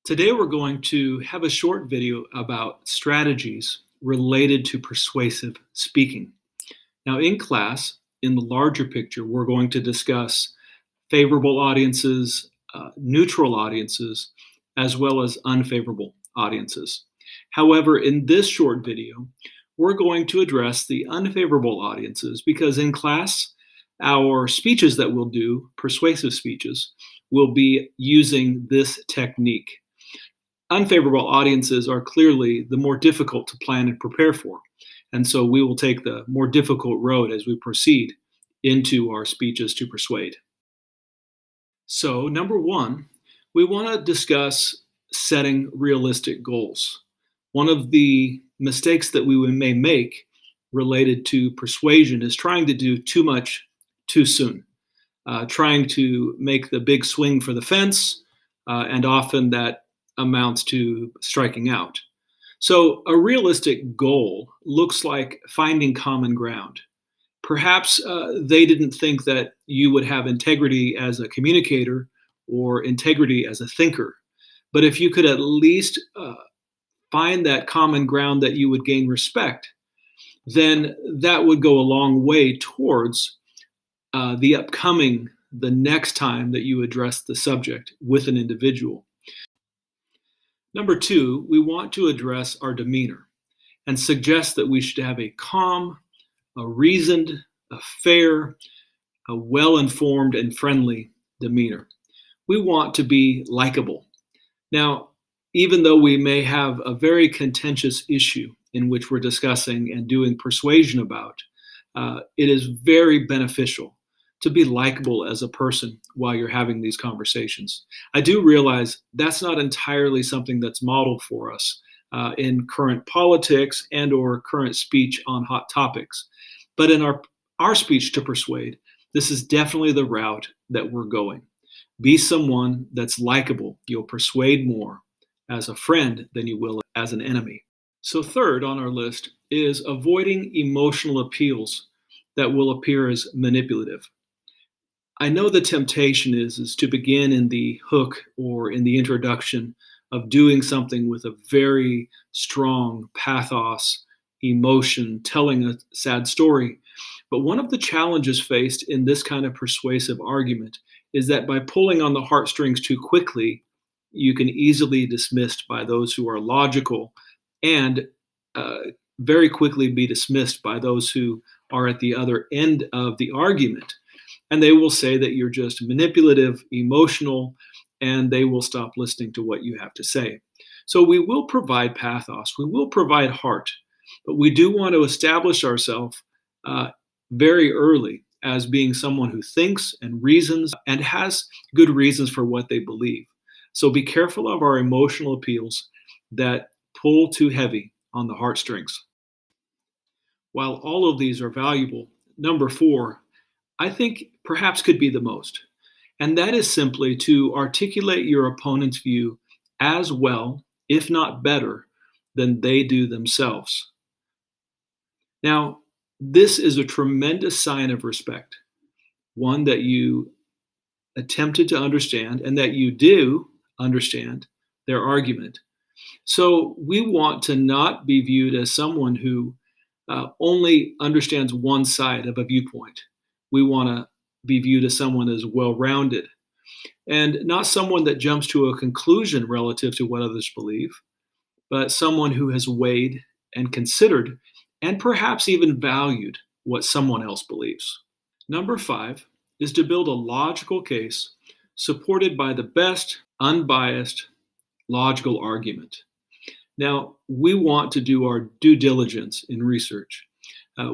Today we're going to have a short video about strategies related to persuasive speaking. Now in class, in the larger picture, we're going to discuss favorable audiences, neutral audiences, as well as unfavorable audiences. However, in this short video, we're going to address the unfavorable audiences because in class, our speeches that we'll do, persuasive speeches, will be using this technique. Unfavorable audiences are clearly the more difficult to plan and prepare for. And so we will take the more difficult road as we proceed into our speeches to persuade. So, number one, we want to discuss setting realistic goals. One of the mistakes that we may make related to persuasion is trying to do too much too soon, trying to make the big swing for the fence, and often that amounts to striking out. So a realistic goal looks like finding common ground. Perhaps they didn't think that you would have integrity as a communicator or integrity as a thinker. But if you could at least find that common ground that you would gain respect, then that would go a long way towards the next time that you address the subject with an individual. Number two, we want to address our demeanor and suggest that we should have a calm, a reasoned, a fair, a well-informed and friendly demeanor. We want to be likable. Now, even though we may have a very contentious issue in which we're discussing and doing persuasion about, it is very beneficial to be likable as a person while you're having these conversations. I do realize that's not entirely something that's modeled for us in current politics and or current speech on hot topics. But in our speech to persuade, this is definitely the route that we're going. Be someone that's likable. You'll persuade more as a friend than you will as an enemy. So third on our list is avoiding emotional appeals that will appear as manipulative. I know the temptation is to begin in the hook or in the introduction of doing something with a very strong pathos, emotion, telling a sad story. But one of the challenges faced in this kind of persuasive argument is that by pulling on the heartstrings too quickly, you can easily be dismissed by those who are logical and very quickly be dismissed by those who are at the other end of the argument. And they will say that you're just manipulative, emotional, and they will stop listening to what you have to say. So we will provide pathos, we will provide heart, but we do want to establish ourselves very early as being someone who thinks and reasons and has good reasons for what they believe. So be careful of our emotional appeals that pull too heavy on the heartstrings. While all of these are valuable, number four, I think perhaps could be the most. And that is simply to articulate your opponent's view as well, if not better, than they do themselves. Now, this is a tremendous sign of respect, one that you attempted to understand and that you do understand their argument. So we want to not be viewed as someone who only understands one side of a viewpoint. We want to be viewed as someone as well-rounded and not someone that jumps to a conclusion relative to what others believe, but someone who has weighed and considered and perhaps even valued what someone else believes. Number five is to build a logical case supported by the best, unbiased, logical argument. Now, we want to do our due diligence in research.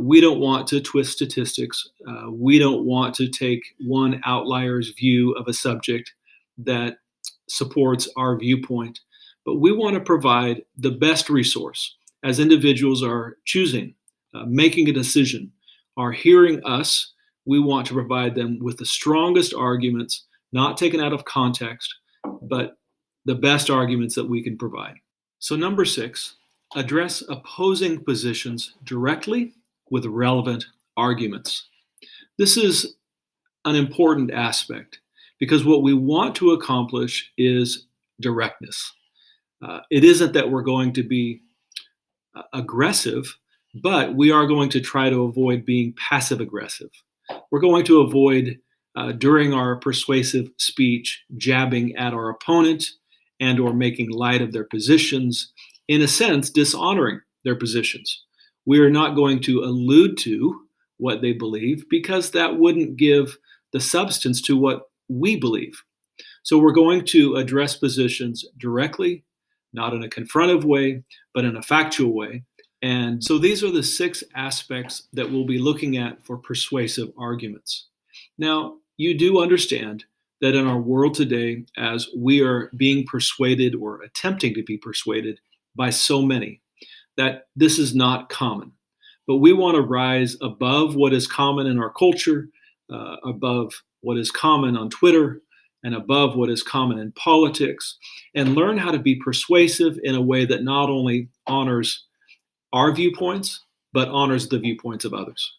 We don't want to twist statistics. We don't want to take one outlier's view of a subject that supports our viewpoint, but we want to provide the best resource as individuals are choosing, making a decision, are hearing us. We want to provide them with the strongest arguments, not taken out of context, but the best arguments that we can provide. So number six, address opposing positions directly with relevant arguments. This is an important aspect because what we want to accomplish is directness. It isn't that we're going to be aggressive, but we are going to try to avoid being passive aggressive. We're going to avoid, during our persuasive speech, jabbing at our opponent and or making light of their positions, in a sense, dishonoring their positions. We are not going to allude to what they believe because that wouldn't give the substance to what we believe. So we're going to address positions directly, not in a confrontive way, but in a factual way. And so these are the 6 aspects that we'll be looking at for persuasive arguments. Now, you do understand that in our world today, as we are being persuaded or attempting to be persuaded by so many, that this is not common. But we want to rise above what is common in our culture, above what is common on Twitter, and above what is common in politics, and learn how to be persuasive in a way that not only honors our viewpoints, but honors the viewpoints of others.